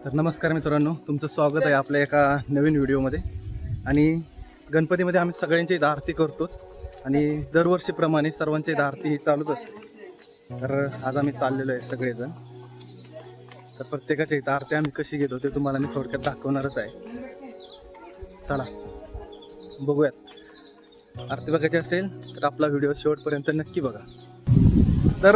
तर नमस्कार मित्रांनो, तुमचं स्वागत आहे आपल्या एका नवीन व्हिडिओमध्ये. आणि गणपतीमध्ये आम्ही सगळ्यांची इथं आरती करतोच आणि दरवर्षीप्रमाणे सर्वांची इथं आरती ही चालूच असते. तर आज आम्ही चाललेलो आहे सगळेजण. तर प्रत्येकाच्या इथं आरती आम्ही कशी घेतो ते तुम्हाला मी थोडक्यात दाखवणारच आहे. चला बघूयात. आरती बघायची असेल तर आपला व्हिडिओ शेवटपर्यंत नक्की बघा. तर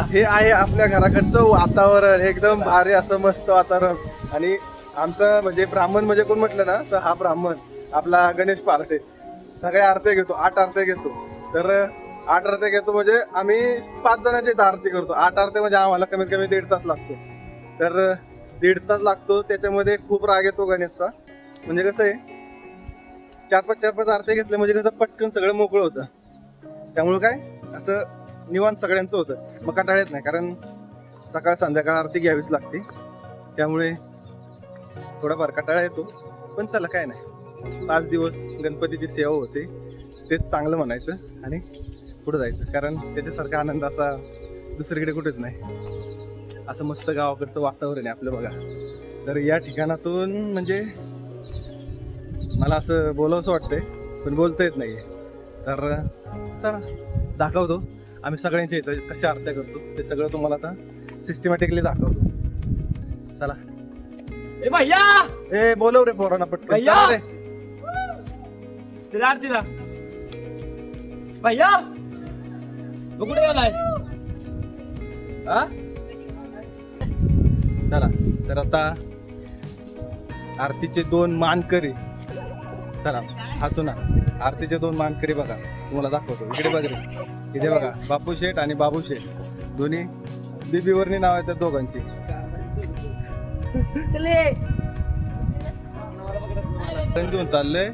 हे आहे आपल्या घराकडचं वातावरण, एकदम भारी असं मस्त वातावरण. आणि आमचं म्हणजे ब्राह्मण म्हणजे कोण म्हटलं ना तर हा ब्राह्मण आपला गणेश पार्टे. सगळ्या आरत्या घेतो, 8 आरत्या घेतो. तर 8 आरत्या घेतो म्हणजे आम्ही 5 जणांची आरती करतो. 8 आरत्या म्हणजे आम्हाला कमीत कमी 1.5 तास लागतो. तर 1.5 तास लागतो. त्याच्यामध्ये खूप राग येतो गणेशचा. म्हणजे कसं आहे, 4-5 आरत्या घेतल्या म्हणजे कसं पटकन सगळं मोकळं होतं. त्यामुळं काय असं निवांत सगळ्यांचं होतं. मग कंटाळा येत नाही, कारण सकाळ संध्याकाळ आरती घ्यावीच लागते. त्यामुळे थोडाफार कंटाळा येतो. पण चला काय नाही, 5 दिवस गणपतीची सेवा होते, तेच चांगलं म्हणायचं आणि पुढे जायचं. कारण त्याच्यासारखा आनंद असा दुसरीकडे कुठेच नाही. असं मस्त गावाकडचं वातावरण आहे आपलं बघा. तर या ठिकाणातून म्हणजे मला असं बोलावंसं वाटतंय पण बोलता येत नाही. तर चला दाखवतो आम्ही सगळ्यांच्या इथं कशा आरत्या करतो ते सगळं तुम्हाला आता सिस्टमॅटिकली दाखवतो. चला ए भैया, ए बोलव रे पोरांना पटकन. भैया! चला रे. तिला आरतीला भैया तू कुठे गेलाय? हा चला. तर आता आरतीचे 2 मानकरी, चला हसू ना. आरतीचे 2 मानकरी बघा, तुम्हाला दाखवतो. इकडे बघ रे, इथे बघा. बापू शेठ आणि बाबू शेठ, दोन्ही बीबीवरनी नाव आहेत त्या दोघांची. दळण घेऊन चाललंय,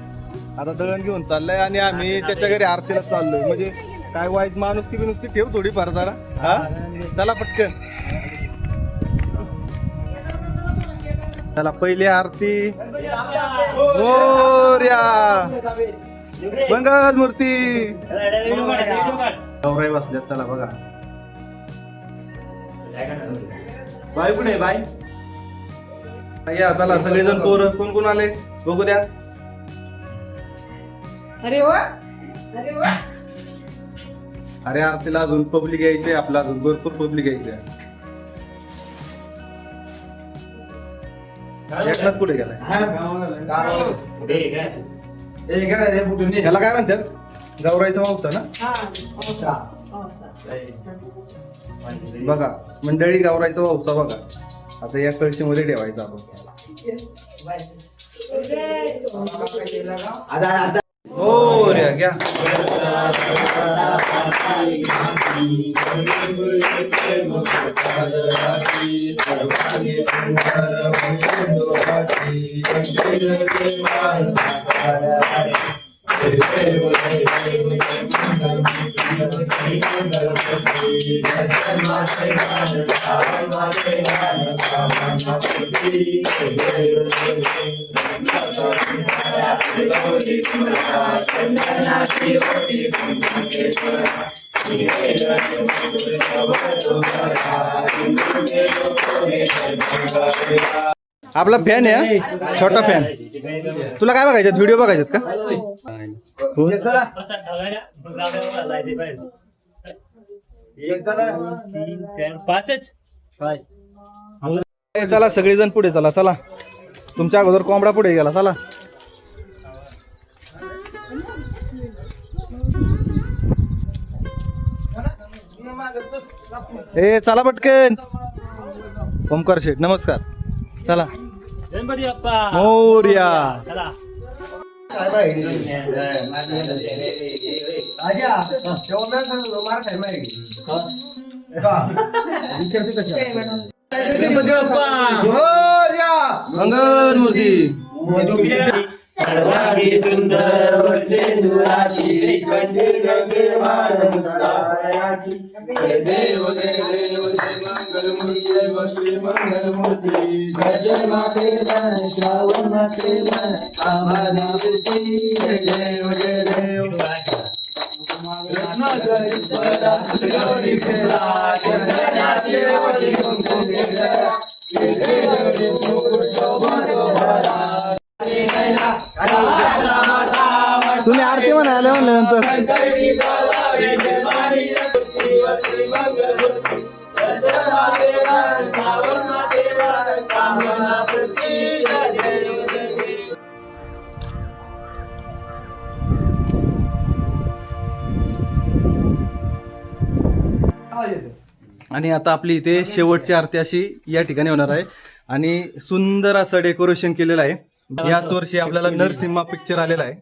आता दळण घेऊन चाललंय आणि आम्ही त्याच्या घरी आरतीला चाललोय. म्हणजे काय वाईट माणूस की नुसती ठेव थोडी फार जरा. हा चला पटकन. चला पहिली आरती. मोरया मंगल मूर्ती. गौराई बसल्यात. चला बघा. बाय कुठे बाय? या चला सगळेजण पोरं कोण कोण आले बघू द्या. अरे वा, अरे वा. अरे आरतीला अजून पब्लिक यायचंय, आपला अजून भरपूर पब्लिक यायचंय. एकनाथ कुठे गेलाय? त्याला काय म्हणतात? गौराईचा मावसा ना. बघा मंडळी, गौराईचा मावसा बघा. आता या कळशीमध्ये ठेवायचा आपण. हो रे घ्या. आपला फॅन आहे, छोटा फॅन. तुला काय बघायचं, व्हिडिओ बघायच्यात का? चला सगळेजण पुढे चला. चला तुमच्या अगोदर कोंबडा पुढे गेला. चला ए चला पटकन. ओमकार शेठ नमस्कार. चला गणपती बाप्पा मोरया. मंगल मूर्ती. सर्वांगी सुंदर वर्षेंदुराची कंठीर गंगेवाराची जय देव जय देव जय मंगल मूर्ती जय श्री मंगल मूर्ती जय माते जय श्रावण माते जय आभाना मूर्ती जय देव जय देव. गौरी तुम्ही आरती म्हणायला म्हणल्यानंतर आणि आता आपली इथे शेवटची आरती अशी या ठिकाणी होणार आहे आणि सुंदर असं डेकोरेशन केलेलं आहे. याच वर्षी आपल्याला नरसिंहा पिक्चर आलेला आहे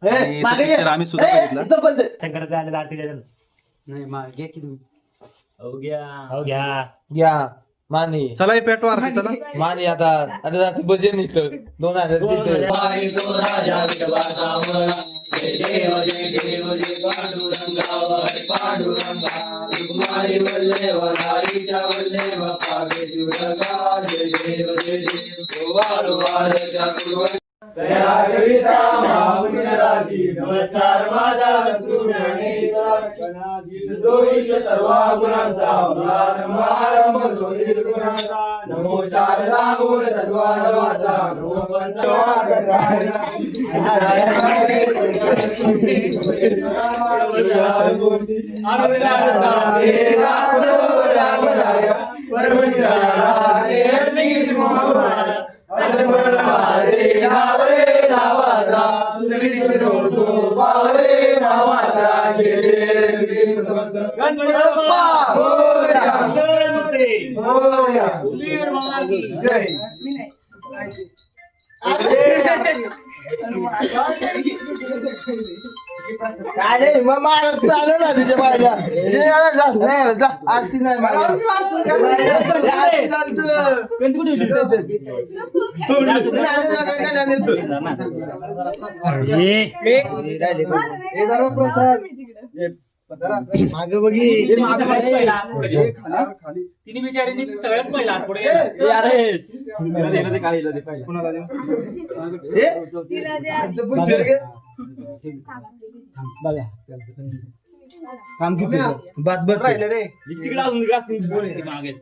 आणि तो picture आम्ही सुद्धा बघितला. शंकराचं आलेलं आरती द्या. हो घ्या घ्या माने चला हे पेटवा आरती चला. माने आता आता रात्री भजन इथं 2000 तिथं नमस्कार माझा सद्गुरू सर्व गुणांचा आरंभ नमो शारदा मूळ तत्वाचा नमो काय मग मारत चालू ना तुझ्या बायला आरती नाही मागे बघी तिने बिचारीने सगळ्यात पहिला पुढे काम किती बात बघ राहिले रे तिकडे अजून मागे